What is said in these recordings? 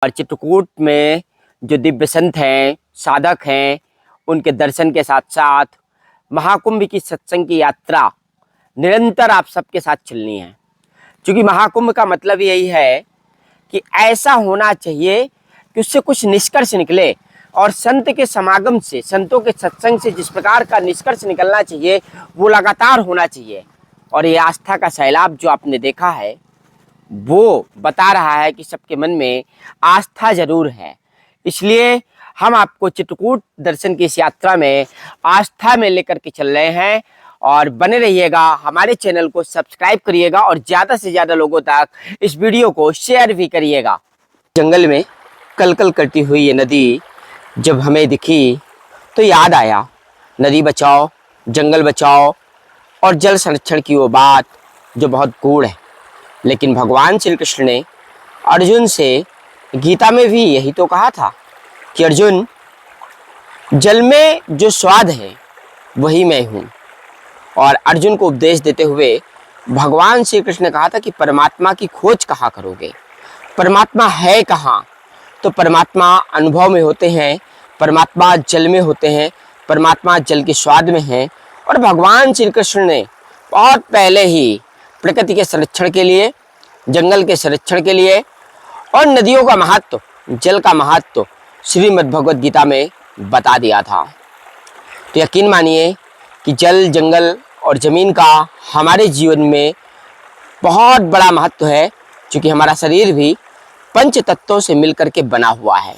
और चित्रकूट में जो दिव्य संत हैं, साधक हैं, उनके दर्शन के साथ साथ महाकुंभ की सत्संग की यात्रा निरंतर आप सबके साथ चलनी है। क्योंकि महाकुंभ का मतलब यही है कि ऐसा होना चाहिए कि उससे कुछ निष्कर्ष निकले, और संत के समागम से, संतों के सत्संग से जिस प्रकार का निष्कर्ष निकलना चाहिए वो लगातार होना चाहिए। और ये आस्था का सैलाब जो आपने देखा है वो बता रहा है कि सबके मन में आस्था जरूर है। इसलिए हम आपको चित्रकूट दर्शन की इस यात्रा में आस्था में लेकर के चल रहे हैं, और बने रहिएगा, हमारे चैनल को सब्सक्राइब करिएगा और ज़्यादा से ज़्यादा लोगों तक इस वीडियो को शेयर भी करिएगा। जंगल में कलकल करती हुई ये नदी जब हमें दिखी तो याद आया, नदी बचाओ, जंगल बचाओ और जल संरक्षण की वो बात जो बहुत गूढ़ है। लेकिन भगवान श्री कृष्ण ने अर्जुन से गीता में भी यही तो कहा था कि अर्जुन, जल में जो स्वाद है वही मैं हूँ। और अर्जुन को उपदेश देते हुए भगवान श्री कृष्ण ने कहा था कि परमात्मा की खोज कहाँ करोगे, परमात्मा है कहाँ? तो परमात्मा अनुभव में होते हैं, परमात्मा जल में होते हैं, परमात्मा जल के स्वाद में हैं। और भगवान श्री कृष्ण ने बहुत पहले ही प्रकृति के संरक्षण के लिए, जंगल के संरक्षण के लिए और नदियों का महत्व, जल का महत्व श्रीमद् भगवद गीता में बता दिया था। तो यकीन मानिए कि जल, जंगल और ज़मीन का हमारे जीवन में बहुत बड़ा महत्व है, क्योंकि हमारा शरीर भी पंच तत्वों से मिलकर के बना हुआ है।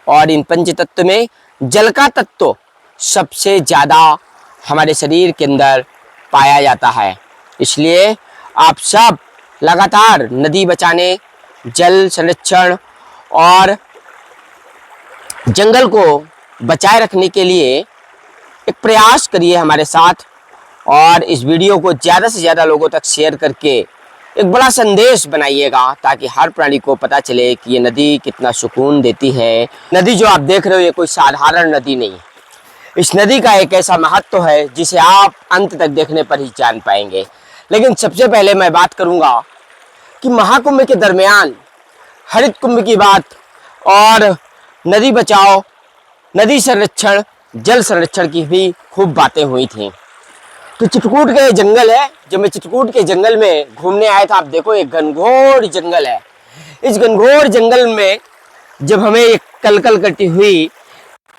और इन पंच तत्व में जल का तत्व सबसे ज़्यादा हमारे शरीर के अंदर पाया जाता है। इसलिए आप सब लगातार नदी बचाने, जल संरक्षण और जंगल को बचाए रखने के लिए एक प्रयास करिए हमारे साथ, और इस वीडियो को ज़्यादा से ज़्यादा लोगों तक शेयर करके एक बड़ा संदेश बनाइएगा, ताकि हर प्राणी को पता चले कि ये नदी कितना सुकून देती है। नदी जो आप देख रहे हो ये कोई साधारण नदी नहीं है। इस नदी का एक ऐसा महत्व है जिसे आप अंत तक देखने पर ही जान पाएंगे। लेकिन सबसे पहले मैं बात करूंगा कि महाकुंभ के दरमियान हरित कुंभ की बात और नदी बचाओ, नदी संरक्षण, जल संरक्षण की भी खूब बातें हुई थी। तो चित्रकूट का जंगल है, जब मैं चित्रकूट के जंगल में घूमने आया था, आप देखो एक घनघोर जंगल है। इस घनघोर जंगल में जब हमें एक कलकल करती हुई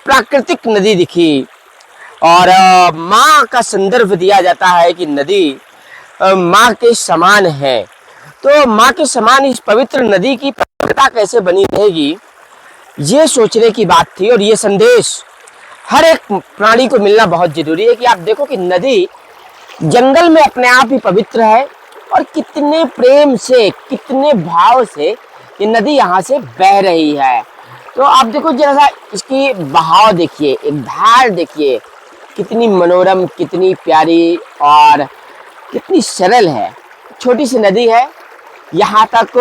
प्राकृतिक नदी दिखी, और माँ का संदर्भ दिया जाता है कि नदी माँ के समान है, तो माँ के समान इस पवित्र नदी की पवित्रता कैसे बनी रहेगी, ये सोचने की बात थी। और ये संदेश हर एक प्राणी को मिलना बहुत जरूरी है कि आप देखो कि नदी जंगल में अपने आप ही पवित्र है, और कितने प्रेम से, कितने भाव से ये नदी यहाँ से बह रही है। तो आप देखो जरा सा इसकी बहाव देखिए, एक धार देखिए, कितनी मनोरम, कितनी प्यारी और कितनी सरल है। छोटी सी नदी है, यहाँ तक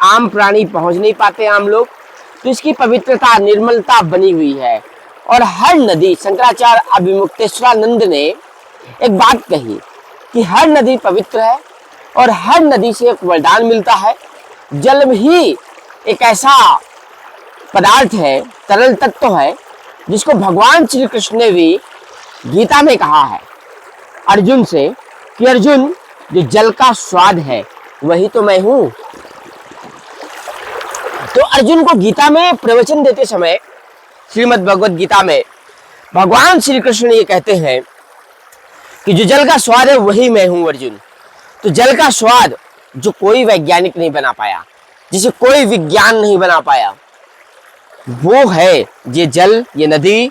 आम प्राणी पहुँच नहीं पाते, आम लोग, तो इसकी पवित्रता, निर्मलता बनी हुई है। और हर नदी, शंकराचार्य अभिमुक्तेश्वरानंद ने एक बात कही कि हर नदी पवित्र है और हर नदी से एक वरदान मिलता है। जल ही एक ऐसा पदार्थ है, तरल तत्व है, जिसको भगवान श्री कृष्ण ने भी गीता में कहा है अर्जुन से कि अर्जुन, जो जल का स्वाद है वही तो मैं हूं। तो अर्जुन को गीता में प्रवचन देते समय श्रीमद् भगवद गीता में भगवान श्री कृष्ण ये कहते हैं कि जो जल का स्वाद है वही मैं हूं अर्जुन। तो जल का स्वाद जो कोई वैज्ञानिक नहीं बना पाया, जिसे कोई विज्ञान नहीं बना पाया, वो है ये जल, ये नदी।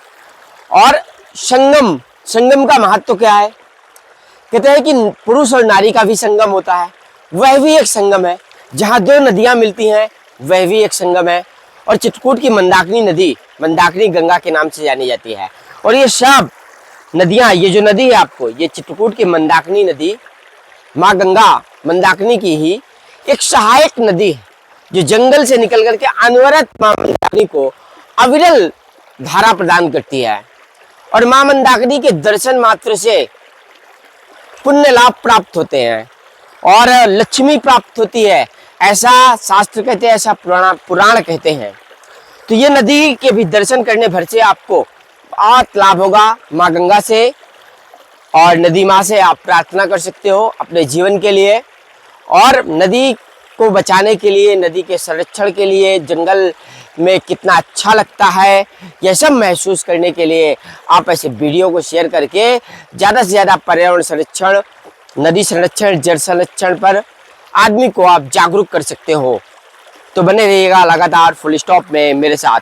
और संगम, संगम का महत्व क्या है? कहते हैं कि पुरुष और नारी का भी संगम होता है, वह भी एक संगम है। जहाँ दो नदियाँ मिलती हैं वह भी एक संगम है। और चित्रकूट की मंदाकिनी नदी, मंदाकिनी गंगा के नाम से जानी जाती है। और ये सब नदियाँ, ये जो नदी है आपको, ये चित्रकूट की मंदाकिनी नदी माँ गंगा मंदाकिनी की ही एक सहायक नदी है, जो जंगल से निकल करके अनवरत माँ मंदाकिनी को अविरल धारा प्रदान करती है। और माँ मंदाकिनी के दर्शन मात्र से पुण्य लाभ प्राप्त होते हैं और लक्ष्मी प्राप्त होती है, ऐसा शास्त्र कहते हैं, ऐसा पुराण कहते हैं। तो ये नदी के भी दर्शन करने भर से आपको बहुत लाभ होगा माँ गंगा से, और नदी माँ से आप प्रार्थना कर सकते हो अपने जीवन के लिए, और नदी को बचाने के लिए, नदी के संरक्षण के लिए, जंगल में कितना अच्छा लगता है यह सब महसूस करने के लिए आप ऐसे वीडियो को शेयर करके ज़्यादा से ज़्यादा पर्यावरण संरक्षण, नदी संरक्षण, जल संरक्षण पर आदमी को आप जागरूक कर सकते हो। तो बने रहिएगा लगातार फुल स्टॉप में मेरे साथ।